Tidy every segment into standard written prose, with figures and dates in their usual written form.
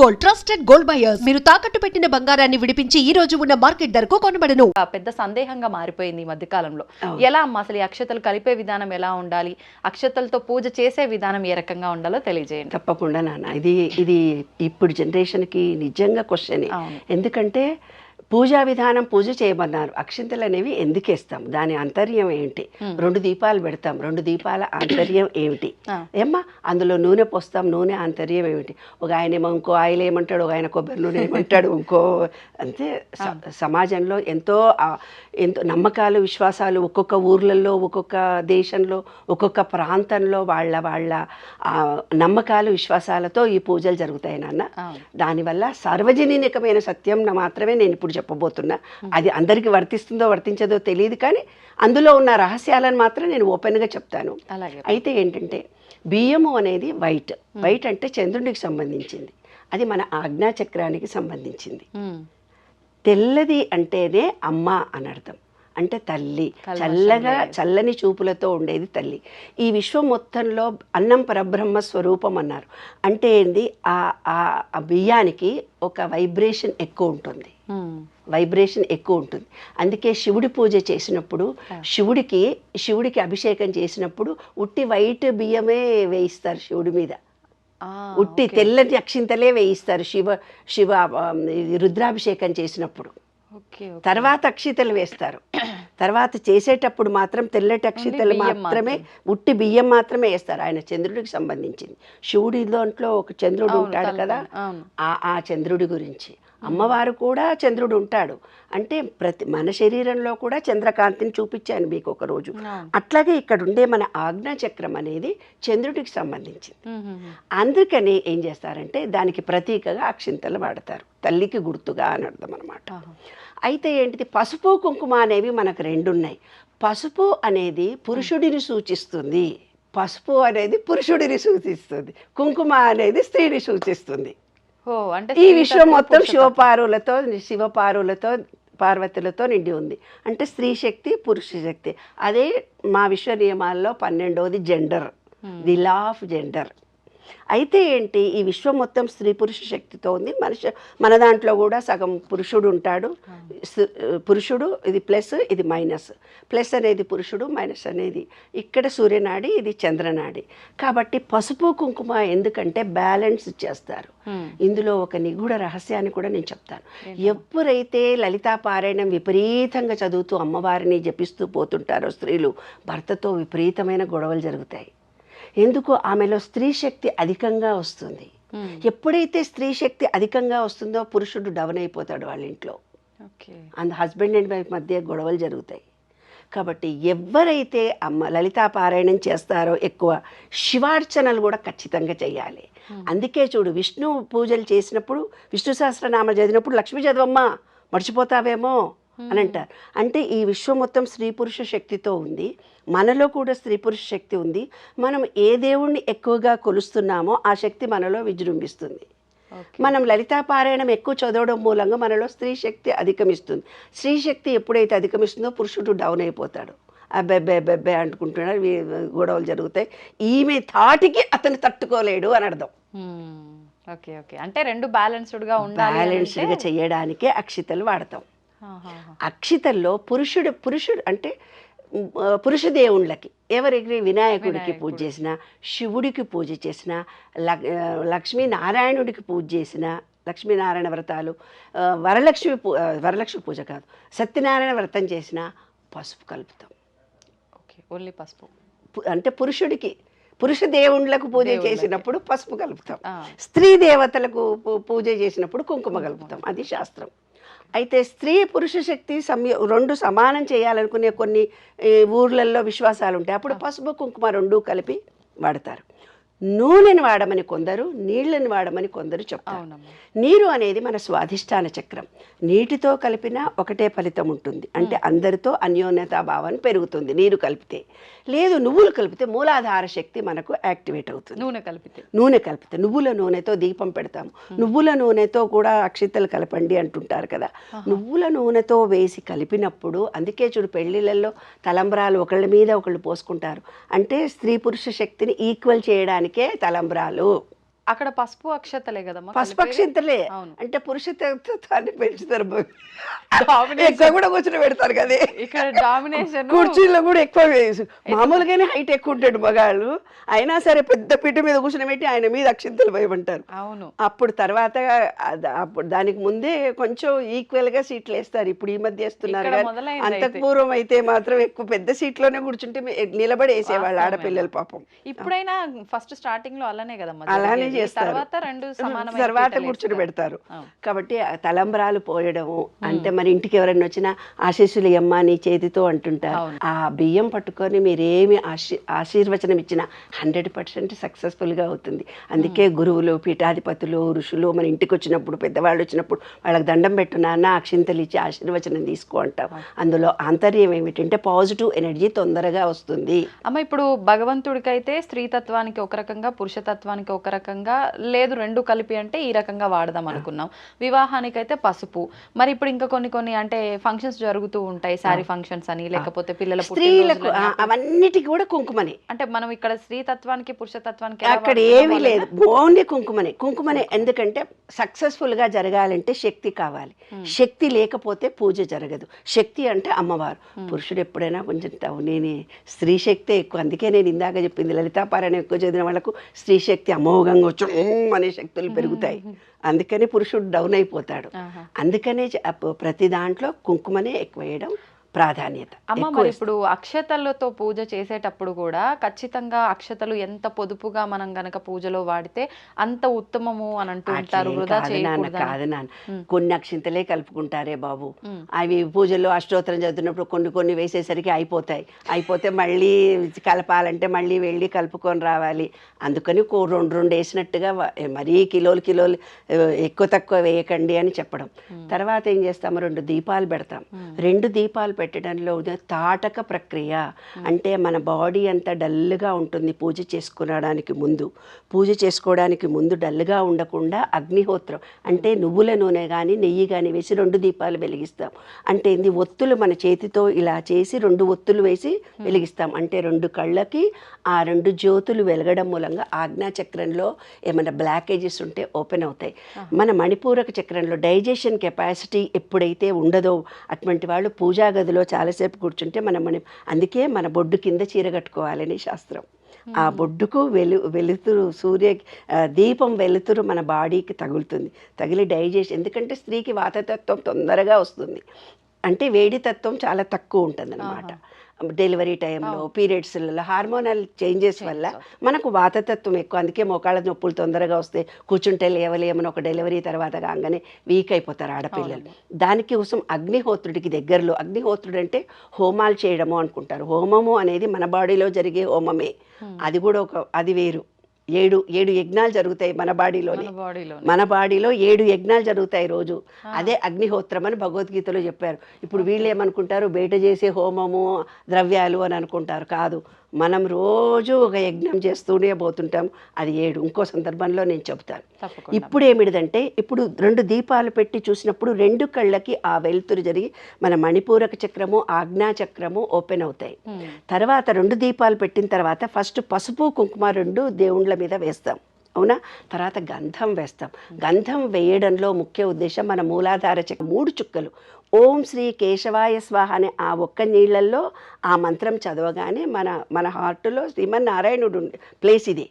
Gold trusted gold buyers మీరు తాకట్టు పెట్టిన బంగారాన్ని విడిపించి ఈ రోజు ఉన్న మార్కెట్ ధరకు కొనబడను. పెద్ద సందేహంగా మారిపోయింది ఈ మధ్య కాలంలో. ఎలా అమ్మా అసలు ఈ అక్షతలు కలిపే విధానం ఎలా ఉండాలి, అక్షతలతో పూజ చేసే విధానం ఏ రకంగా ఉండాలో తెలియజేయండి. తప్పకుండా నాన్న, ఇది ఇప్పుడు జనరేషన్కి నిజంగా క్వశ్చన్. ఎందుకంటే పూజా విధానం పూజ చేయమన్నారు, అక్షింతలు అనేవి ఎందుకు వేస్తాం, దాని ఆంతర్యం ఏంటి, 2 దీపాలు పెడతాం, 2 దీపాల ఆంతర్యం ఏమిటి ఏమ్మా, అందులో నూనె పోస్తాం, నూనె ఆంతర్యం ఏమిటి, ఒక ఆయన ఏమో ఇంకో ఆయిల్ ఏమంటాడు, ఒక ఆయన కొబ్బరి నూనె ఏమంటాడు, ఇంకో అంతే. సమాజంలో ఎంతో నమ్మకాలు విశ్వాసాలు ఒక్కొక్క ఊర్లలో, ఒక్కొక్క దేశంలో, ఒక్కొక్క ప్రాంతంలో వాళ్ళ నమ్మకాలు విశ్వాసాలతో ఈ పూజలు జరుగుతాయి నాన్న. దానివల్ల సార్వజనీనికమైన సత్యం మాత్రమే నేను ఇప్పుడు చెప్పబోతున్నా. అది అందరికీ వర్తిస్తుందో వర్తించదో తెలియదు, కానీ అందులో ఉన్న రహస్యాలను మాత్రం నేను ఓపెన్గా చెప్తాను. అయితే ఏంటంటే బియ్యము అనేది వైట్ అంటే చంద్రుడికి సంబంధించింది, అది మన ఆజ్ఞాచక్రానికి సంబంధించింది. తెల్లది అంటేనే అమ్మ అని అర్థం, అంటే తల్లి, చల్లని చూపులతో ఉండేది తల్లి. ఈ విశ్వం మొత్తంలో అన్నం పరబ్రహ్మ స్వరూపం అన్నారు. అంటే ఏంది, ఆ బియ్యానికి ఒక వైబ్రేషన్ ఎక్కువ ఉంటుంది, అందుకే శివుడి పూజ చేసినప్పుడు శివుడికి అభిషేకం చేసినప్పుడు ఉట్టి వైట్ బియ్యమే వేయిస్తారు శివుడి మీద, ఉట్టి తెల్లటి అక్షింతలే వేయిస్తారు శివ రుద్రాభిషేకం చేసినప్పుడు. తర్వాత అక్షితలు వేస్తారు, తర్వాత చేసేటప్పుడు మాత్రం తెల్లటి అక్షితలు మాత్రమే, ఉట్టి బియ్యం మాత్రమే వేస్తారు. ఆయన చంద్రుడికి సంబంధించింది. శివుడి దాంట్లో ఒక చంద్రుడు ఉంటాడు కదా, ఆ చంద్రుడి గురించి. అమ్మవారు కూడా చంద్రుడు ఉంటాడు, అంటే మన శరీరంలో కూడా చంద్రకాంతిని చూపించాను మీకు ఒక రోజు. అట్లాగే ఇక్కడ ఉండే మన ఆజ్ఞాచక్రం అనేది చంద్రుడికి సంబంధించింది. అందుకని ఏం చేస్తారంటే దానికి ప్రతీకగా అక్షింతలు వాడతారు, తల్లికి గుర్తుగా అని అర్థం అనమాట. అయితే ఏంటిది, పసుపు కుంకుమ అనేవి మనకు 2 ఉన్నాయి. పసుపు అనేది పురుషుడిని సూచిస్తుంది, కుంకుమ అనేది స్త్రీని సూచిస్తుంది. ఈ విశ్వం మొత్తం శివపార్వతులతో పార్వతులతో నిండి ఉంది, అంటే స్త్రీ శక్తి పురుష శక్తి. అదే మా విశ్వ నియమాల్లో 12వది gender, the law of gender. అయితే ఏంటి, ఈ విశ్వం మొత్తం స్త్రీ పురుష శక్తితో ఉంది. మన దాంట్లో కూడా సగం పురుషుడు ఉంటాడు, పురుషుడు ఇది ప్లస్, ఇది మైనస్. ప్లస్ అనేది పురుషుడు, మైనస్ అనేది ఇక్కడ సూర్యనాడి, ఇది చంద్రనాడి. కాబట్టి పసుపు కుంకుమ ఎందుకంటే బ్యాలెన్స్ చేస్తారు. ఇందులో ఒక నిగూఢ రహస్యాన్ని కూడా నేను చెప్తాను. ఎప్పుడైతే లలితా పారాయణం విపరీతంగా చదువుతూ అమ్మవారిని జపిస్తూ పోతుంటారో స్త్రీలు, భర్తతో విపరీతమైన గొడవలు జరుగుతాయి. ఎందుకు, ఆమెలో స్త్రీ శక్తి అధికంగా వస్తుంది. ఎప్పుడైతే స్త్రీ శక్తి అధికంగా వస్తుందో పురుషుడు డౌన్ అయిపోతాడు వాళ్ళ ఇంట్లో, హస్బెండ్ అండ్ వైఫ్ మధ్య గొడవలు జరుగుతాయి. కాబట్టి ఎవరైతే లలితా పారాయణం చేస్తారో ఎక్కువ శివార్చనలు కూడా ఖచ్చితంగా చేయాలి. అందుకే చూడు, విష్ణు పూజలు చేసినప్పుడు, విష్ణు సహస్రనామ చదివినప్పుడు లక్ష్మీ చదవమ్మా మర్చిపోతావేమో అని అంటారు. అంటే ఈ విశ్వం మొత్తం స్త్రీ పురుష శక్తితో ఉంది, మనలో కూడా స్త్రీ పురుష శక్తి ఉంది. మనం ఏ దేవుణ్ణి ఎక్కువగా కొలుస్తున్నామో ఆ శక్తి మనలో విజృంభిస్తుంది. మనం లలితా పారాయణం ఎక్కువ చదవడం మూలంగా మనలో స్త్రీ శక్తి అధిగమిస్తుంది. స్త్రీ శక్తి ఎప్పుడైతే అధిగమిస్తుందో పురుషుడు డౌన్ అయిపోతాడు, అబ్బెబ్బెబ్బెబ్బే అంటుకుంటున్నాడు, గొడవలు జరుగుతాయి. ఈమె తాటికి అతను తట్టుకోలేడు అని అర్థం. అంటే 2 బ్యాలెన్స్డ్గా ఉండాలి, బ్యాలెన్స్డ్గా చేయడానికే అక్షితలు వాడతాం. అక్షితల్లో పురుషుడు అంటే పురుష దేవుళ్ళకి, ఎవరికి వినాయకుడికి పూజ చేసిన, శివుడికి పూజ చేసిన, లక్ష్మీనారాయణుడికి పూజ చేసిన, లక్ష్మీనారాయణ వ్రతాలు, వరలక్ష్మి పూజ కాదు, సత్యనారాయణ వ్రతం చేసిన పసుపు కలుపుతాం. ఓన్లీ పసుపు అంటే పురుష దేవుళ్ళకు పూజ చేసినప్పుడు పసుపు కలుపుతాం, స్త్రీ దేవతలకు పూజ చేసినప్పుడు కుంకుమ కలుపుతాం. అది శాస్త్రం. అయితే స్త్రీ పురుష శక్తి 2 సమానం చేయాలనుకునే కొన్ని ఊర్లలో విశ్వాసాలు ఉంటాయి. అప్పుడు పసుపు కుంకుమ 2 కలిపి వాడతారు. నూనెని వాడమని కొందరు, నీళ్ళని వాడమని కొందరు చెప్తారు. నీరు అనేది మన స్వాధిష్టాన చక్రం, నీటితో కలిపినా ఒకటే ఫలితం ఉంటుంది, అంటే అందరితో అన్యోన్యతాభావాన్ని పెరుగుతుంది నీరు కలిపితే. లేదు, నువ్వులు కలిపితే మూలాధార శక్తి మనకు యాక్టివేట్ అవుతుంది. నూనె కలిపితే నువ్వుల నూనెతో దీపం పెడతాము, నువ్వుల నూనెతో కూడా అక్షితలు కలపండి అంటుంటారు కదా. నువ్వుల నూనెతో వేసి కలిపినప్పుడు, అందుకే చూడు పెళ్లిళ్ళల్లో తలంబ్రాలు ఒకళ్ళ మీద ఒకళ్ళు పోసుకుంటారు, అంటే స్త్రీ పురుష శక్తిని ఈక్వల్ చేయడానికే తలంబ్రాలు. అక్కడ పసుపు అక్షతలే కదమ్మా పసుపు కలిపేది? అక్షింతలే అవును. అంటే పురుషత్వాన్ని పెంచుతారు Domination. ఎక్కువ కూడా కూర్చొని పెడతారు కదే ఇక్కడ డామినేషన్ కుర్చీలో కూడా ఎక్కువ మామూలుగానే హైట్ ఎక్కువ ఉంటాడు మగాళ్ళు, అయినా సరే పెద్ద పీట మీద కూర్చొని పెట్టి ఆయన మీద అక్షింతలు వేయమంటారు. అవును. అప్పుడు తర్వాత అప్పుడు దానికి ముందే కొంచెం ఈక్వల్ గా సీట్లు వేస్తారు, ఇప్పుడు ఈ మధ్య వేస్తున్నారు ఇక్కడ కానీ మొదలైంది అంతకు పూర్వం అయితే మాత్రం ఎక్కువ పెద్ద సీట్లోనే కూర్చుంటే నిలబడి వేసేవాళ్ళు వాస్తవమే ఆడపిల్లలు పాపం. ఇప్పుడైనా ఫస్ట్ స్టార్టింగ్ లో అలానే కదమ్మా అలానే జరిగేది. చేస్తారు. తర్వాత రెండు సమానమైన తర్వాత పీటలు కూర్చుని వేస్తారు. పెడతారు. అవును. కాబట్టి ఆ తలంబ్రాలు పోయడము అంటే మరి ఇంటికి ఎవరైనా వచ్చినా ఆశీస్సులు అమ్మ నీ చేతితో అంటుంటారు. అవును. ఆ బియ్యం పట్టుకొని మీరేమి ఆశీర్వచనం ఇచ్చినా 100% సక్సెస్ఫుల్ గా అవుతుంది. అందుకే గురువులు, పీఠాధిపతులు, ఋషులు మన ఇంటికి వచ్చినప్పుడు, పెద్దవాళ్ళు వచ్చినప్పుడు వాళ్ళకి దండం పెట్టు నాన్న, అక్షింతలు ఇచ్చి ఆశీర్వచనం తీసుకో అంటాం. అందులో ఆంతర్యం ఏమిటంటే పాజిటివ్ ఎనర్జీ తొందరగా వస్తుంది. అమ్మ ఇప్పుడు భగవంతుడికైతే స్త్రీతత్వానికి ఒక రకంగా, పురుషతత్వానికి ఒక రకంగా, లేదు రెండు కలిపి అంటే ఈ రకంగా వాడదాం అనుకున్నాం. వివాహానికైతే పసుపు. మరి ఇప్పుడు ఇంకా కొన్ని అంటే ఫంక్షన్స్ జరుగుతూ ఉంటాయి, శారీ ఫంక్షన్స్ అని, లేకపోతే పిల్లల స్త్రీలకు పుట్టినరోజులని. అవన్నిటికీ కూడా కుంకుమనే. అంటే మనం ఇక్కడ స్త్రీతత్వానికి పురుషతత్వానికి ఎలా అక్కడ వాడుతున్నామో ఏమీ లేదు, అలాగా? ఓన్లీ కుంకుమనే. ఎందుకంటే సక్సెస్ఫుల్ గా జరగాలంటే శక్తి కావాలి. శక్తి లేకపోతే పూజ జరగదు. శక్తి అంటే అమ్మవారు. పురుషుడు ఎప్పుడైనా కొంచెం నేను స్త్రీ శక్తే ఎక్కువ. అందుకే నేను ఇందాక చెప్పింది, లలితాపారాయణ ఎక్కువ చదివిన వాళ్ళకు స్త్రీ శక్తి అమోఘంగా వచ్చి అనే శక్తులు పెరుగుతాయి. అందుకని పురుషుడు డౌన్ అయిపోతాడు. అందుకనే ప్రతి దాంట్లో కుంకుమనే ఎక్కువ వేయడం ప్రాధాన్యత. అమ్మ మరి ఇప్పుడు అక్షతలతో పూజ చేసేటప్పుడు కూడా ఖచ్చితంగా అక్షతలు ఎంత పొదుపుగా మనం గనక పూజలో వాడితే అంత ఉత్తమము అని అంటూ ఉంటారు. వృధా చేయకూడదు. కాదు నాన్న, కొన్ని అక్షింతలే కలుపుకుంటారే బాబు. అవి పూజల్లో అష్టోత్తరం చదువుతున్నప్పుడు కొన్ని వేసేసరికి అయిపోతే మళ్ళీ కలపాలంటే మళ్ళీ వెళ్ళి కలుపుకొని రావాలి. అందుకని రెండు వేసినట్టుగా మరీ కిలోలు ఎక్కువ తక్కువ వేయకండి అని చెప్పడం. తర్వాత ఏం చేస్తాము, 2 దీపాలు పెడతాం. 2 దీపాలు పెట్టడంలో తాటక ప్రక్రియ అంటే మన బాడీ అంతా డల్గా ఉంటుంది. పూజ చేసుకోవడానికి ముందు డల్గా ఉండకుండా అగ్నిహోత్రం అంటే నువ్వుల నూనె కానీ నెయ్యి కానీ వేసి 2 దీపాలు వెలిగిస్తాం. అంటే ఇది ఒత్తులు మన చేతితో ఇలా చేసి 2 ఒత్తులు వేసి వెలిగిస్తాం. అంటే 2 కళ్ళకి ఆ 2 జ్యోతులు వెలగడం మూలంగా ఆజ్ఞా చక్రంలో ఏమైనా బ్లాకేజెస్ ఉంటే ఓపెన్ అవుతాయి. మన మణిపూరక చక్రంలో డైజెషన్ కెపాసిటీ ఎప్పుడైతే ఉండదో అటువంటి వాళ్ళు పూజా గదిలో చాలాసేపు కూర్చుంటే అందుకే మన బొడ్డు కింద చీర కట్టుకోవాలని శాస్త్రం. ఆ బొడ్డుకు వెలుతురు దీపం వెలుతురు మన బాడీకి తగిలి డైజెషన్. ఎందుకంటే స్త్రీకి వాతతత్వం తొందరగా వస్తుంది, అంటే వేడి తత్వం చాలా తక్కువ ఉంటుంది అన్నమాట. డెలివరీ టైంలో, పీరియడ్స్లలో హార్మోనల్ చేంజెస్ వల్ల మనకు వాతతత్వం ఎక్కువ. అందుకే మోకాళ్ళ నొప్పులు తొందరగా వస్తే, కూర్చుంటే లేవలేమని ఒక డెలివరీ తర్వాత కాగానే వీక్ అయిపోతారు ఆడపిల్లలు. దానికోసం అగ్నిహోత్రుడికి దగ్గరలో, అగ్నిహోత్రుడు అంటే హోమాలు చేయడము అనుకుంటారు. హోమము అనేది మన బాడీలో జరిగే హోమమే. అది కూడా అది వేరు. 7 యజ్ఞాలు జరుగుతాయి మన బాడీలో 7 యజ్ఞాలు జరుగుతాయి రోజు. అదే అగ్నిహోత్రం అని భగవద్గీతలో చెప్పారు. ఇప్పుడు వీళ్ళు ఏమనుకుంటారు, బయట చేసే హోమము ద్రవ్యాలు అని అనుకుంటారు. కాదు, మనం రోజు ఒక యజ్ఞం చేస్తూనే పోతుంటాం. అది 7. ఇంకో సందర్భంలో నేను చెబుతాను. ఇప్పుడు ఏమిటిదంటే, ఇప్పుడు 2 దీపాలు పెట్టి చూసినప్పుడు 2 కళ్ళకి ఆ వెలుతురు జరిగి మన మణిపూరక చక్రము, ఆజ్ఞా చక్రము ఓపెన్ అవుతాయి. తర్వాత 2 దీపాలు పెట్టిన తర్వాత ఫస్ట్ పసుపు కుంకుమ 2 దేవుళ్ళ మీద వేస్తాం, అవునా? తర్వాత గంధం వేస్తాం. గంధం వేయడంలో ముఖ్య ఉద్దేశం మన మూలాధార చక్రం 3 చుక్కలు ఓం శ్రీ కేశవాయ స్వాహ అనే ఆ ఒక్క నీళ్ళల్లో ఆ మంత్రం చదవగానే మన హార్ట్లో శ్రీమన్నారాయణుడు ప్లేస్ ఇది,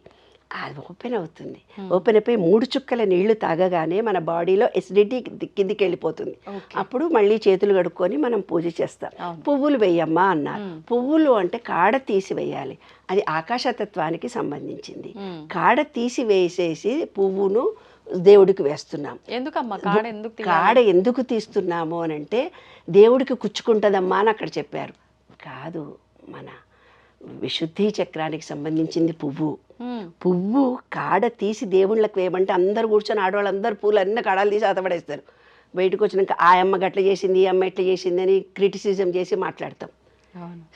అది ఓపెన్ అవుతుంది. ఓపెన్ అయిపోయి 3 చుక్కల నీళ్లు తాగగానే మన బాడీలో ఎసిడిటీ కిందికి వెళ్ళిపోతుంది. అప్పుడు మళ్ళీ చేతులు కడుక్కొని మనం పూజ చేస్తాం. పువ్వులు వేయమ్మా అన్నారు. పువ్వులు అంటే కాడ తీసి వేయాలి. అది ఆకాశతత్వానికి సంబంధించింది. కాడ తీసి వేసేసి పువ్వును దేవుడికి వేస్తున్నాం. కాడ ఎందుకు తీస్తున్నాము అని అంటే దేవుడికి కుచ్చుకుంటుందమ్మా అని అక్కడ చెప్పారు. కాదు, మన విశుద్ధి చక్రానికి సంబంధించింది పువ్వు కాడ తీసి దేవుళ్ళకి వేయమంటే అందరు కూర్చొని ఆడవాళ్ళందరూ పూలు అన్ని కాడాలు తీసి అతపడేస్తారు. బయటకు వచ్చినాక ఆ అమ్మ గట్ల చేసింది, ఈ అమ్మ ఎట్లా చేసింది అని క్రిటిసిజం చేసి మాట్లాడతాం.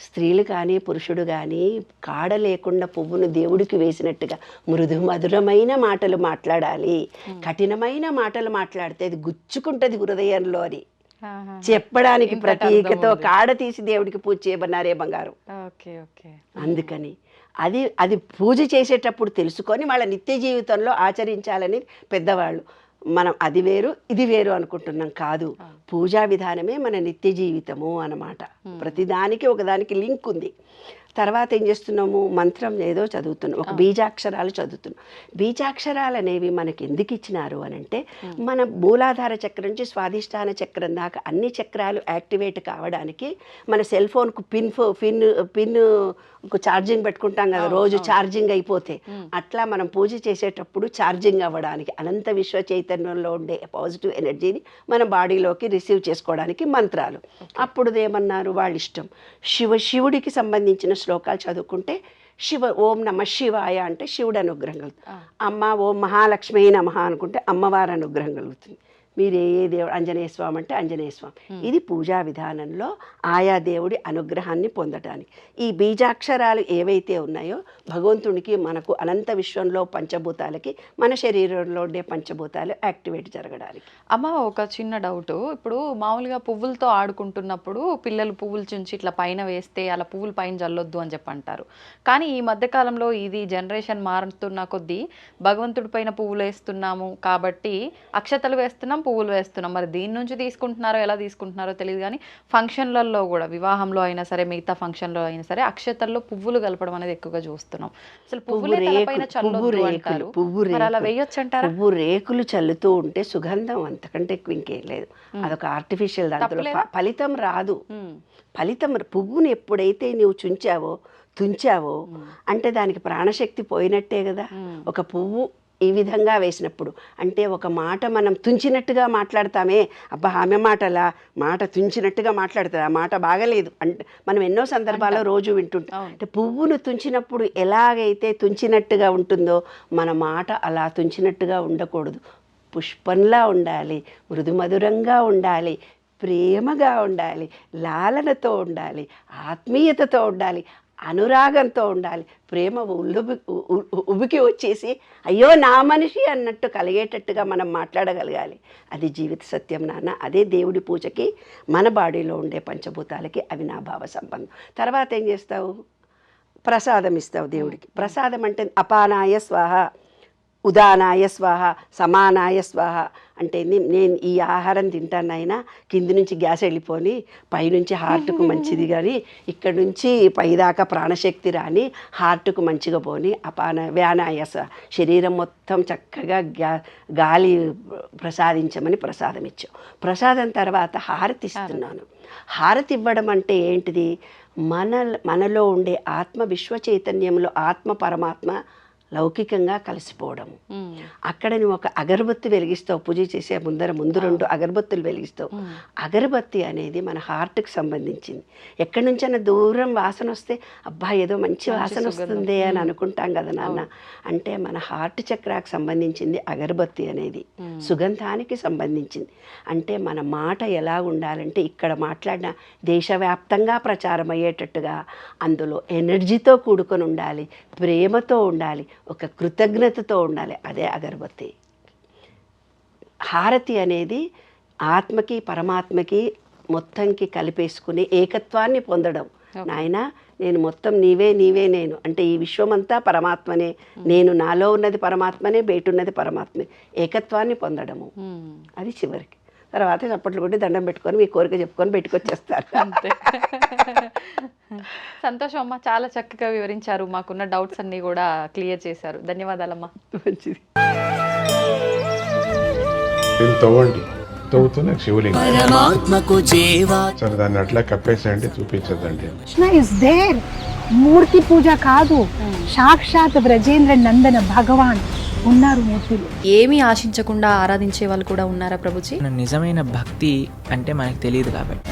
స్త్రీలు కానీ పురుషుడు కానీ కాడ లేకుండా పువ్వును దేవుడికి వేసినట్టుగా మృదు మధురమైన మాటలు మాట్లాడాలి. కఠినమైన మాటలు మాట్లాడితే అది గుచ్చుకుంటుంది హృదయంలో అని చెప్పడానికి ప్రతీకతో కాడ తీసి దేవుడికి పూజ చేయమన్నారే బంగారు. అందుకని అది అది పూజ చేసేటప్పుడు తెలుసుకొని వాళ్ళ నిత్య జీవితంలో ఆచరించాలని పెద్దవాళ్ళు. మనం అది వేరు ఇది వేరు అనుకుంటున్నాం, కాదు. పూజా విధానమే మన నిత్య జీవితము అన్నమాట. ప్రతిదానికి ఒకదానికి లింక్ ఉంది. తర్వాత ఏం చేస్తున్నాము, మంత్రం ఏదో చదువుతున్నాం, ఒక బీజాక్షరాలు చదువుతున్నాం. బీజాక్షరాలు అనేవి మనకి ఎందుకు ఇచ్చినారు అని అంటే, మన మూలాధార చక్రం నుంచి స్వాధిష్టాన చక్రం దాకా అన్ని చక్రాలు యాక్టివేట్ కావడానికి. మన సెల్ ఫోన్కు పిన్ ఛార్జింగ్ పెట్టుకుంటాం కదా, రోజు ఛార్జింగ్ అయిపోతే, అట్లా మనం పూజ చేసేటప్పుడు ఛార్జింగ్ అవ్వడానికి అనంత విశ్వ చైతన్యంలో ఉండే పాజిటివ్ ఎనర్జీని మన బాడీలోకి రిసీవ్ చేసుకోవడానికి మంత్రాలు. అప్పుడు ఏమన్నారు, వాళ్ళ ఇష్టం. శివుడికి సంబంధించిన శ్లోకాలు చదువుకుంటే ఓం నమ శివాయ అంటే శివుడు అనుగ్రహం కలుగుతుంది. అమ్మ ఓం మహాలక్ష్మి నమః అనుకుంటే అమ్మవారి అనుగ్రహం కలుగుతుంది. మీరు ఏ దేవుడు, ఆంజనేయ స్వామి అంటే ఆంజనేయ స్వామి. ఇది పూజా విధానంలో ఆయా దేవుడి అనుగ్రహాన్ని పొందటానికి. ఈ బీజాక్షరాలు ఏవైతే ఉన్నాయో భగవంతునికి, మనకు అనంత విశ్వంలో పంచభూతాలకి, మన శరీరంలో ఉండే పంచభూతాలు యాక్టివేట్ జరగడానికి. అమ్మ ఒక చిన్న డౌట్, ఇప్పుడు మామూలుగా పువ్వులతో ఆడుకుంటున్నప్పుడు పిల్లలు పువ్వులు చుంచి ఇట్లా పైన వేస్తే అలా పువ్వులు పైన జల్లొద్దు అని చెప్పి అంటారు. కానీ ఈ మధ్యకాలంలో ఇది జనరేషన్ మారుతున్న కొద్దీ భగవంతుడి పైన పువ్వులు వేస్తున్నాము కాబట్టి అక్షతలు వేస్తున్నాం, పువ్వులు వేస్తున్నాం. మరి దీని నుంచి తీసుకుంటున్నారో ఎలా తీసుకుంటున్నారో తెలియదు, కానీ ఫంక్షన్లలో కూడా, వివాహంలో అయినా సరే మిగతా ఫంక్షన్లో అయినా సరే అక్షతల్లో పువ్వులు కలపడం అనేది ఎక్కువగా చూస్తున్నాం. అసలు పువ్వు రేకులు చల్లుతూ ఉంటే సుగంధం అంతకంటే ఎక్కువ ఇంకేం లేదు. అదొక ఆర్టిఫిషియల్, దాంట్లో ఫలితం రాదు. ఫలితం, పువ్వుని ఎప్పుడైతే నువ్వు తుంచావో అంటే దానికి ప్రాణశక్తి పోయినట్టే కదా. ఒక పువ్వు ఈ విధంగా వేసినప్పుడు అంటే ఒక మాట మనం తుంచినట్టుగా మాట్లాడతామే, అబ్బా ఆమె మాట తుంచినట్టుగా మాట్లాడుతుంది, ఆ మాట బాగలేదు అంటే మనం ఎన్నో సందర్భాల్లో రోజు వింటుంటాం. అంటే పువ్వును తుంచినప్పుడు ఎలాగైతే తుంచినట్టుగా ఉంటుందో మన మాట అలా తుంచినట్టుగా ఉండకూడదు. పుష్పంలా ఉండాలి, మృదుమధురంగా ఉండాలి, ప్రేమగా ఉండాలి, లాలనతో ఉండాలి, ఆత్మీయతతో ఉండాలి, అనురాగంతో ఉండాలి. ప్రేమ ఉబికి వచ్చేసి అయ్యో నా మనిషి అన్నట్టు కలిగేటట్టుగా మనం మాట్లాడగలగాలి. అది జీవిత సత్యం నాన్న. అదే దేవుడి పూజకి, మన బాడీలో ఉండే పంచభూతాలకి అవినాభావ సంబంధం. తర్వాత ఏం చేస్తావు, ప్రసాదం ఇస్తావు దేవుడికి. ప్రసాదం అంటే అపానాయ స్వాహ, ఉదానాయ స్వాహ, సమానాయ స్వాహ అంటే నేను ఈ ఆహారం తింటానైనా కింది నుంచి గ్యాస్ వెళ్ళిపోని, పైనుంచి హార్ట్కు మంచిది కానీ ఇక్కడ నుంచి పైదాకా ప్రాణశక్తి రాని, హార్ట్కు మంచిగా పోని. వ్యానాయ శరీరం మొత్తం చక్కగా గాలి ప్రసాదించమని ప్రసాదం ఇచ్చావు. ప్రసాదం తర్వాత హారతి ఇస్తున్నాను. హారతి ఇవ్వడం అంటే ఏంటిది, మనలో ఉండే ఆత్మ విశ్వ చైతన్యంలో ఆత్మ పరమాత్మ లౌకికంగా కలిసిపోవడము. అక్కడ నువ్వు ఒక అగరబత్తి వెలిగిస్తావు, పూజ చేసే ముందు 2 అగరబత్తులు వెలిగిస్తావు. అగరబత్తి అనేది మన హార్ట్కి సంబంధించింది. ఎక్కడి నుంచైనా దూరం వాసన వస్తే అబ్బా ఏదో మంచి వాసన వస్తుంది అని అనుకుంటాం కదా నాన్న. అంటే మన హార్ట్ చక్రానికి సంబంధించింది అగరబత్తి అనేది, సుగంధానికి సంబంధించింది. అంటే మన మాట ఎలా ఉండాలంటే ఇక్కడ మాట్లాడిన దేశవ్యాప్తంగా ప్రచారం అయ్యేటట్టుగా అందులో ఎనర్జీతో కూడుకొని ఉండాలి, ప్రేమతో ఉండాలి, ఒక కృతజ్ఞతతో ఉండాలి. అదే అగరబత్తి. హారతి అనేది ఆత్మకి పరమాత్మకి మొత్తంకి కలిపేసుకుని ఏకత్వాన్ని పొందడం. నాయన నేను మొత్తం నీవే నేను అంటే ఈ విశ్వమంతా పరమాత్మనే, నేను నాలో ఉన్నది పరమాత్మనే, బయటున్నది పరమాత్మే, ఏకత్వాన్ని పొందడము. అది చివరికి. తర్వాత చప్పట్లు కొట్టి దండం పెట్టుకొని మీ కోరిక చెప్పుకొని బయటకు వచ్చేస్తారు. అంతే. సంతోషం అమ్మ, చాలా చక్కగా వివరించారు, మాకున్న డౌట్స్ అన్ని కూడా క్లియర్ చేశారు. ధన్యవాదాలమ్మా. మంచిది. తవ్వుతూనే శివలింగం సరే దాన్ని అట్లా కప్పేసేయండి, చూపించదండి. Is there. మూర్తి పూజ కాదు, సాక్షాత్ బ్రజేంద్ర నందన భగవాన్ ఉన్నారు మూర్తులు. ఏమీ ఆశించకుండా ఆరాధించే వాళ్ళు కూడా ఉన్నారా ప్రభుజీ? నిజమైన భక్తి అంటే మనకు తెలియదు కాబట్టి